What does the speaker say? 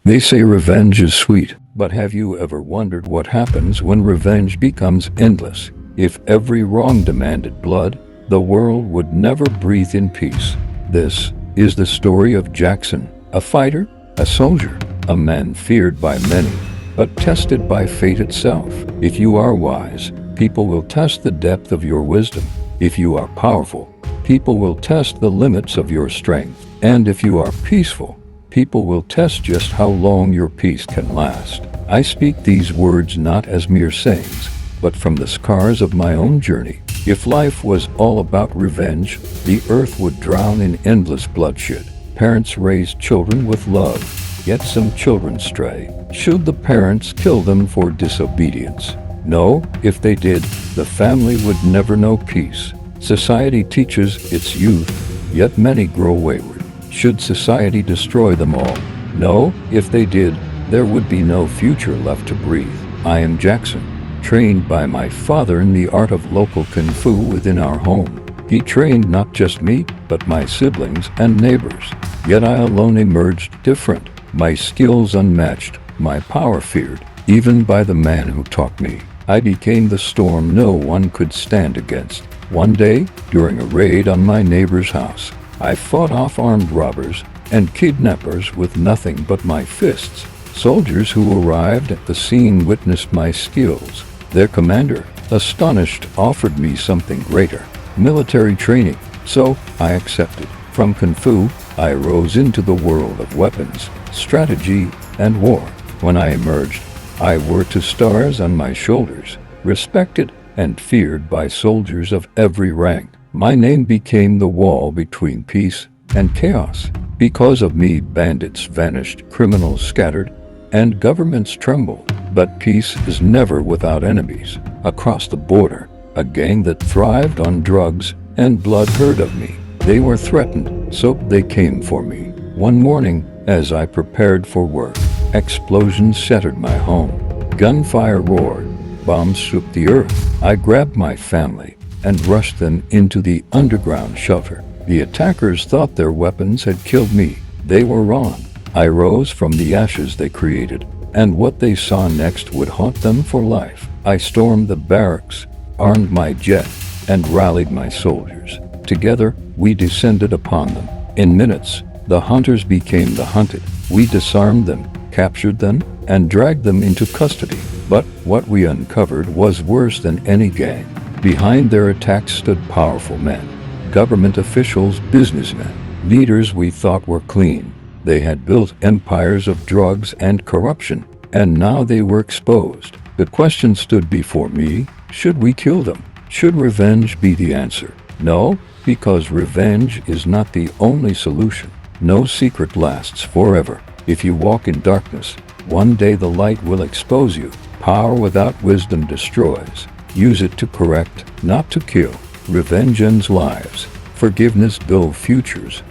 They say revenge is sweet, but have you ever wondered what happens when revenge becomes endless? If every wrong demanded blood, the world would never breathe in peace. This is the story of Jaxon, a fighter, a soldier, a man feared by many, but tested by fate itself. If you are wise, people will test the depth of your wisdom. If you are powerful, people will test the limits of your strength. And if you are peaceful, people will test just how long your peace can last. I speak these words not as mere sayings, but from the scars of my own journey. If life was all about revenge, the earth would drown in endless bloodshed. Parents raise children with love, yet some children stray. Should the parents kill them for disobedience? No, if they did, the family would never know peace. Society teaches its youth, yet many grow wayward. Should society destroy them all? No, if they did, there would be no future left to breathe. I am Jaxon, trained by my father in the art of local Kungfu within our home. He trained not just me, but my siblings and neighbors. Yet I alone emerged different, my skills unmatched, my power feared, even by the man who taught me. I became the storm no one could stand against. One day, during a raid on my neighbor's house, I fought off armed robbers and kidnappers with nothing but my fists. Soldiers who arrived at the scene witnessed my skills. Their commander, astonished, offered me something greater, military training. So I accepted. From Kung Fu, I rose into the world of weapons, strategy, and war. When I emerged, I wore two stars on my shoulders, respected and feared by soldiers of every rank. My name became the wall between peace and chaos. Because of me, bandits vanished, criminals scattered, and governments trembled. But peace is never without enemies. Across the border, a gang that thrived on drugs and blood heard of me. They were threatened, so they came for me. One morning, as I prepared for work, explosions shattered my home. Gunfire roared. Bombs shook the earth. I grabbed my family and rushed them into the underground shelter. The attackers thought their weapons had killed me. They were wrong. I rose from the ashes they created, and what they saw next would haunt them for life. I stormed the barracks, armed my jet, and rallied my soldiers. Together, we descended upon them. In minutes, the hunters became the hunted. We disarmed them, captured them, and dragged them into custody. But what we uncovered was worse than any gang. Behind their attacks stood powerful men, government officials, businessmen, leaders we thought were clean. They had built empires of drugs and corruption, and now they were exposed. The question stood before me: should we kill them? Should revenge be the answer? No, because revenge is not the only solution. No secret lasts forever. If you walk in darkness, one day the light will expose you. Power without wisdom destroys. Use it to correct, not to kill. Revenge ends lives. Forgiveness builds futures.